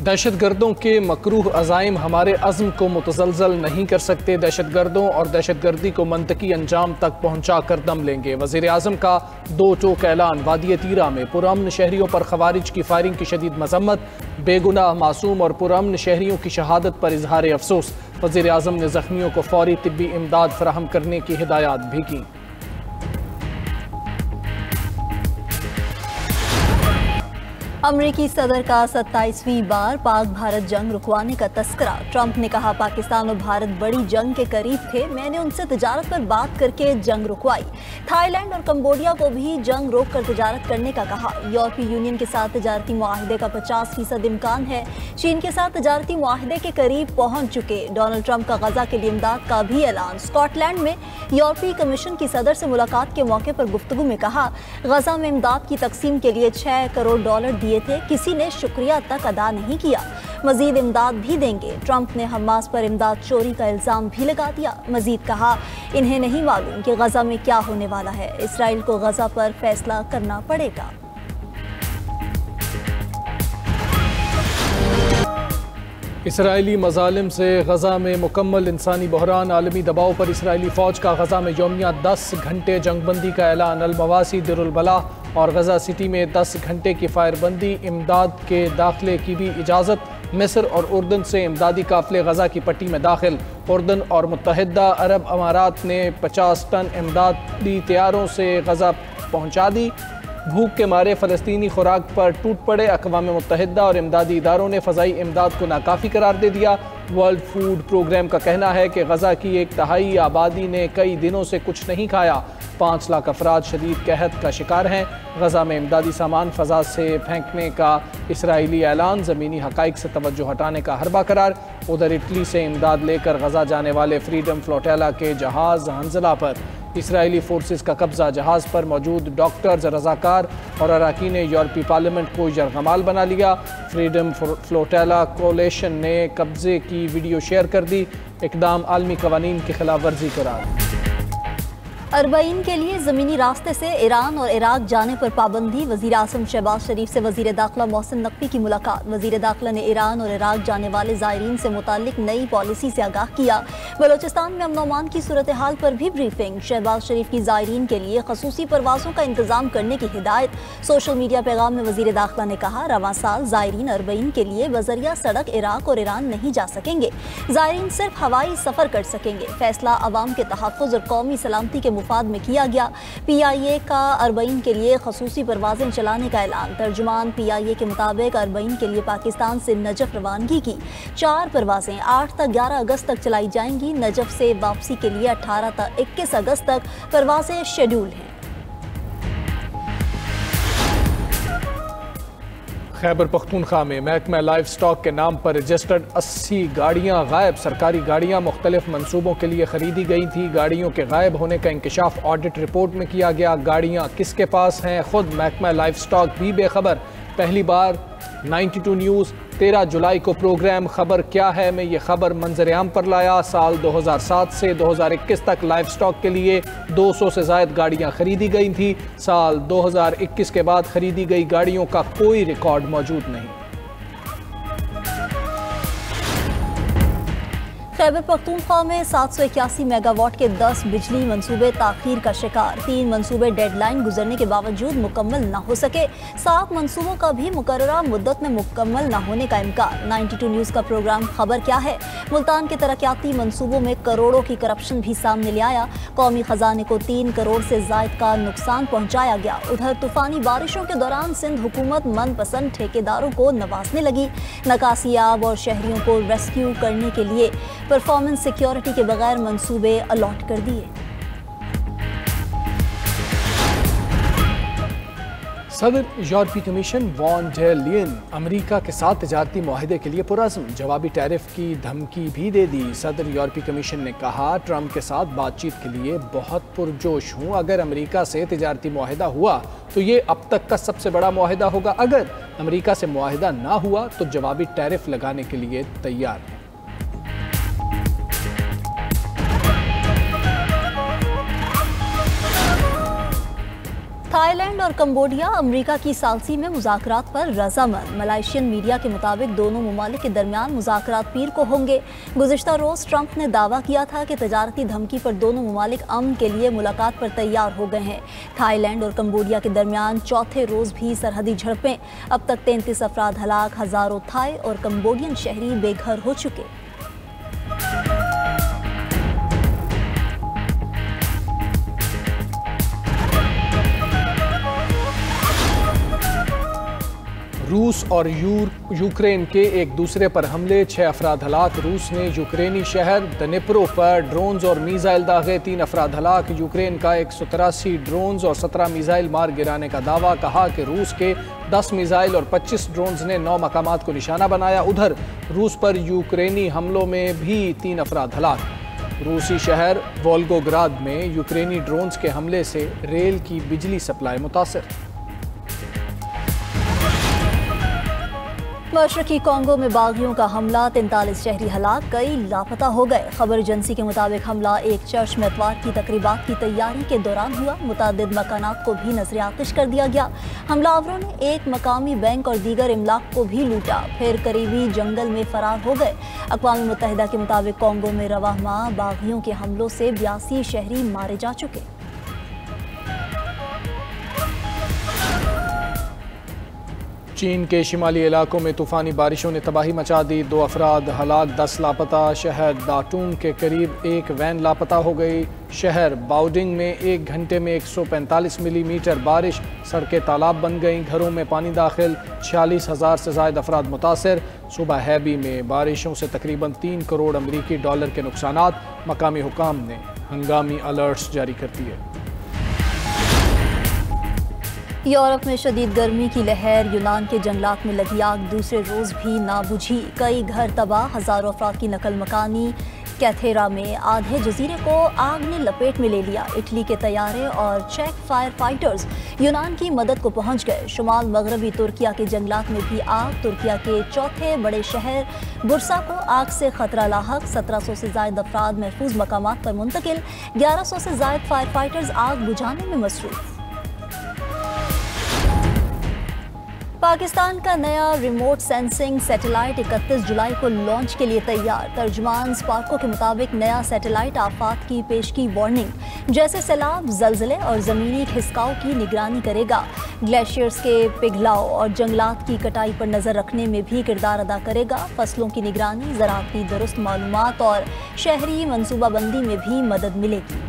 दहशतगर्दों के मकरूह अज़ाइम हमारे अज़्म को मुतज़लज़ल नहीं कर सकते। दहशतगर्दों और दहशतगर्दी को मंतकी अंजाम तक पहुँचा कर दम लेंगे। वज़ीर आज़म का दो टोक ऐलान। वादी तीरा में पुरअमन शहरियों पर खवारिज की फायरिंग की शदीद मजम्मत। बेगुनाह मासूम और पुरअमन शहरियों की शहादत पर इजहार अफसोस। वज़ीर आज़म ने ज़ख्मियों को फौरी तिब्बी इमदाद फराहम करने की हिदायत भी की। अमरीकी सदर का 27वीं बार पाक भारत जंग रुकवाने का तस्करा। ट्रंप ने कहा, पाकिस्तान और भारत बड़ी जंग के करीब थे, मैंने उनसे तजारत पर बात करके जंग रुकवाई। थाईलैंड और कंबोडिया को भी जंग रोक कर तजारत करने का कहा। यूरोपीय यूनियन के साथ तजारती मुआहदे का 50% इम्कान है। चीन के साथ तजारती मुआहदे के करीब पहुंच चुके। डोनाल्ड ट्रंप का गजा के लिए इमदाद का भी ऐलान। स्कॉटलैंड में यूरोपीय कमीशन की सदर से मुलाकात के मौके पर गुफ्तगू में कहा, गजा में इमदाद की तकसीम के लिए $6 करोड़ दिए थे, किसी ने शुक्रिया तक अदा नहीं किया। मजीद इमदाद भी देंगे। ट्रंप ने हमास पर इमदाद चोरी का इल्जाम भी लगा दिया। मजीद कहा, इन्हें नहीं मालूम कि गजा में क्या होने वाला है। इसराइल को गजा पर फैसला करना पड़ेगा। इसराइली मजालिम से गजा में मुकम्मल इंसानी बहरान। आलमी दबाव पर इसराइली फ़ौज का गजा में यौमिया 10 घंटे जंगबंदी का ऐलान। अलमवासी दिरुलबला और गजा सिटी में 10 घंटे की फायरबंदी। इमदाद के दाखिले की भी इजाज़त। मिस्र और उर्दन से इमदादी काफ़िले गजा की पट्टी में दाखिल। उर्दन और मुत्तहिदा अरब अमारात ने 50 टन इमदादी तैयारों से गजा पहुँचा दी। भूख के मारे फ़लस्तीनी खुराक पर टूट पड़े। अक़वाम मुत्तहिदा और इमदादी इदारों ने फ़ज़ाई इमदाद को नाकाफ़ी करार दे दिया। वर्ल्ड फूड प्रोग्राम का कहना है कि गजा की 1/3 आबादी ने कई दिनों से कुछ नहीं खाया। 5 लाख अफराद शदीद कहत का शिकार हैं। गजा में इमदादी सामान फ़ज़ा से फेंकने का इसराइली ऐलान। ज़मीनी हक़ाइक़ से तवज्जो हटाने का हरबा करार। उधर इटली से इमदाद लेकर गजा जाने वाले फ्रीडम फ्लोटेला के जहाज़ हंजला पर इसराइली फोर्सेस का कब्जा। जहाज़ पर मौजूद डॉक्टर्स, रज़ाकार और अरकान यूरोपीय पार्लियामेंट को यरगमाल बना लिया। फ्रीडम फ्लोटेला कोलेशन ने कब्जे की वीडियो शेयर कर दी। इक़दाम आलमी कवानीन की खिलाफ वर्जी करार। अरबाइन के लिए ज़मीनी रास्ते से ईरान और इराक जाने पर पाबंदी। वज़ीर आज़म शहबाज शरीफ से वज़ीर दाखिला मोहसिन नकवी की मुलाकात। वज़ीर दाखिला ने ईरान और इराक जाने वाले ज़ायरीन से मुताल्लिक नई पॉलिसी से आगाह किया। बलोचिस्तान में अमन अमान की सूरत हाल पर भी ब्रीफिंग। शहबाज शरीफ की ज़ायरीन के लिए खसूसी परवाज़ों का इंतज़ाम करने की हिदायत। सोशल मीडिया पैगाम में वज़ीर दाखिला ने कहा, रवां साल ज़ायरीन अरबाइन के लिए बज़रिया सड़क इराक और ईरान नहीं जा सकेंगे। ज़ायरीन सिर्फ हवाई सफ़र कर सकेंगे। फैसला अवाम के तहफ़्फ़ुज़ और कौमी सलामती के मुफाद में किया गया। PIA का अरबाइन के लिए खसूसी परवाज़ें चलाने का ऐलान। तर्जुमान PIA के मुताबिक अरबाइन के लिए पाकिस्तान से नजफ रवानगी की 4 परवाज़ें 8 तक 11 अगस्त तक चलाई जाएंगी। नजफ से वापसी के लिए 18 तक 21 अगस्त तक परवाज़ें शेड्यूल हैं। खैबर पख्तूनख्वा में महकमा लाइफ स्टॉक के नाम पर रजिस्टर्ड 80 गाड़ियाँ गायब। सरकारी गाड़ियाँ मुख्तलिफ मनसूबों के लिए खरीदी गई थी। गाड़ियों के गायब होने का इंकशाफ ऑडिट रिपोर्ट में किया गया। गाड़ियाँ किसके पास हैं, खुद महकमा लाइफ स्टॉक भी बेखबर। पहली बार 92 न्यूज़ 13 जुलाई को प्रोग्राम खबर क्या है में ये खबर मंजर आम पर लाया। साल 2007 से 2021 तक लाइफ स्टॉक के लिए 200 से ज़ायद गाड़ियाँ खरीदी गई थी। साल 2021 के बाद खरीदी गई गाड़ियों का कोई रिकॉर्ड मौजूद नहीं। खैबर पख्तूनख्वा में 781 मेगावाट के 10 बिजली मंसूबे ताखीर का शिकार। 3 मंसूबे डेडलाइन गुजरने के बावजूद मुकम्मल न हो सके। 7 मंसूबों का भी मुकर्ररा मुद्दत में मुकम्मल न होने का इम्कान। 92 न्यूज़ का प्रोग्राम खबर क्या है। मुल्तान के तरक्याती मंसूबों में करोड़ों की करप्शन भी सामने ले आया। कौमी खजाने को 3 करोड़ से ज़ायद का नुकसान पहुँचाया गया। उधर तूफ़ानी बारिशों के दौरान सिंध हुकूमत मनपसंद ठेकेदारों को नवाजने लगी। नकासियाब और शहरियों को रेस्क्यू करने के लिए परफॉर्मेंस सिक्योरिटी के बगैर मंसूबे अलॉट कर दिए। सदर यूरोपीय कमीशन वॉन डेर लियन अमेरिका के साथ तजारती मुआहदे के लिए पुरज़्म। जवाबी टैरिफ की धमकी भी दे दी। सदर यूरोपीय कमीशन ने कहा, ट्रंप के साथ बातचीत के लिए बहुत पुरजोश हूँ। अगर अमेरिका से तजारती मुआहदा हुआ तो ये अब तक का सबसे बड़ा मुआहदा होगा। अगर अमेरिका से मुआहदा ना हुआ तो जवाबी टैरिफ लगाने के लिए तैयार है। थाईलैंड और कंबोडिया अमेरिका की सालसी में मुज़ाकरात पर रजामंद। मलाइशियन मीडिया के मुताबिक दोनों ममालिक के दरमियान मुज़ाकरात पीर को होंगे। गुज़िश्ता रोज़ ट्रंप ने दावा किया था कि तजारती धमकी पर दोनों ममालिक अमन के लिए मुलाकात पर तैयार हो गए हैं। थाईलैंड और कंबोडिया के दरमियान चौथे रोज़ भी सरहदी झड़पें। अब तक 33 अफराद हलाक, हज़ारों थाई और कंबोडियन शहरी बेघर हो चुके। रूस और यूक्रेन के एक दूसरे पर हमले, 6 अफराद हलाक। रूस ने यूक्रेनी शहर दनिप्रो पर ड्रोन्स और मीज़ाइल दागे, 3 अफराद हलाक। यूक्रेन का 183 ड्रोन्स और 17 मीज़ाइल मार गिराने का दावा। कहा कि रूस के 10 मीज़ाइल और 25 ड्रोन्स ने 9 मकामात को निशाना बनाया। उधर रूस पर यूक्रेनी हमलों में भी 3 अफराद हलाक। रूसी शहर वोल्गोग्राद में यूक्रेनी ड्रोन्स के हमले से रेल की बिजली सप्लाई मुतासर। मशरकी कांगो में बागियों का हमला, 43 शहरी हलाक, कई लापता हो गए। खबर एजेंसी के मुताबिक हमला एक चर्च में इतवार की तकरीबात की तैयारी के दौरान हुआ। मुतादिद मकानात को भी नजर आतिश कर दिया गया। हमलावरों ने एक मकामी बैंक और दीगर इमलाक को भी लूटा, फिर करीबी जंगल में फरार हो गए। अक़वाम मुत्तहिदा के मुताबिक कांगो में रवाह माह बागियों के हमलों से 82 शहरी मारे जा चुके। चीन के शिमाली इलाकों में तूफ़ानी बारिशों ने तबाही मचा दी, 2 अफराद हलाक, 10 लापता। शहर दाटूंग के करीब एक वैन लापता हो गई। शहर बाउडिंग में 1 घंटे में 145 मिलीमीटर बारिश, सड़कें तालाब बन गईं, घरों में पानी दाखिल, 46,000 से ज़ायद अफराद मुतासर। सूबा हैबी में बारिशों से तकरीबन 3 करोड़ अमरीकी डॉलर के नुकसानात, मकामी हुकाम ने हंगामी अलर्ट्स जारी कर दिए। यूरोप में शदीद गर्मी की लहर, यूनान के जंगलात में लगी आग दूसरे रोज़ भी ना बुझी, कई घर तबाह, हज़ारों अफराद की नकल मकानी। कैथेरा में आधे जजीरे को आग ने लपेट में ले लिया। इटली के तैयारे और चेक फायर फाइटर्स यूनान की मदद को पहुंच गए। शुमाल मगरबी तुर्किया के जंगलात में भी आग, तुर्किया के चौथे बड़े शहर बुरसा को आग से खतरा लाहक, 1700 से ज़ायद अफराद महफूज मकामात पर मुंतकिल, 1100 से ज़ायद फायर फाइटर्स आग बुझाने में मसरूफ। पाकिस्तान का नया रिमोट सेंसिंग सैटेलाइट 31 जुलाई को लॉन्च के लिए तैयार। तर्जुमान स्पार्को के मुताबिक नया सैटेलाइट आफात की पेशगी वार्निंग जैसे सैलाब, जलजले और ज़मीनी खिसकाव की निगरानी करेगा। ग्लेशियर्स के पिघलाव और जंगलात की कटाई पर नज़र रखने में भी किरदार अदा करेगा। फसलों की निगरानी, ज़राअती दुरुस्त मालूमात और शहरी मनसूबाबंदी में भी मदद मिलेगी।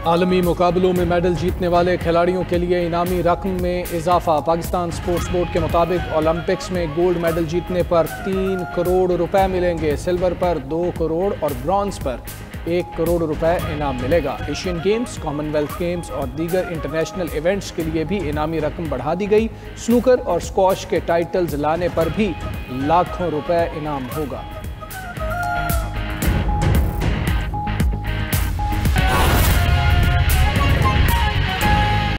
आलमी मुकाबलों में मेडल जीतने वाले खिलाड़ियों के लिए इनामी रकम में इजाफा। पाकिस्तान स्पोर्ट्स बोर्ड के मुताबिक ओलंपिक्स में गोल्ड मेडल जीतने पर 3 करोड़ रुपए मिलेंगे, सिल्वर पर 2 करोड़ और ब्रॉन्ज पर 1 करोड़ रुपए इनाम मिलेगा। एशियन गेम्स, कॉमनवेल्थ गेम्स और दीगर इंटरनेशनल इवेंट्स के लिए भी इनामी रकम बढ़ा दी गई। स्नूकर और स्क्वॉश के टाइटल्स लाने पर भी लाखों रुपए इनाम होगा।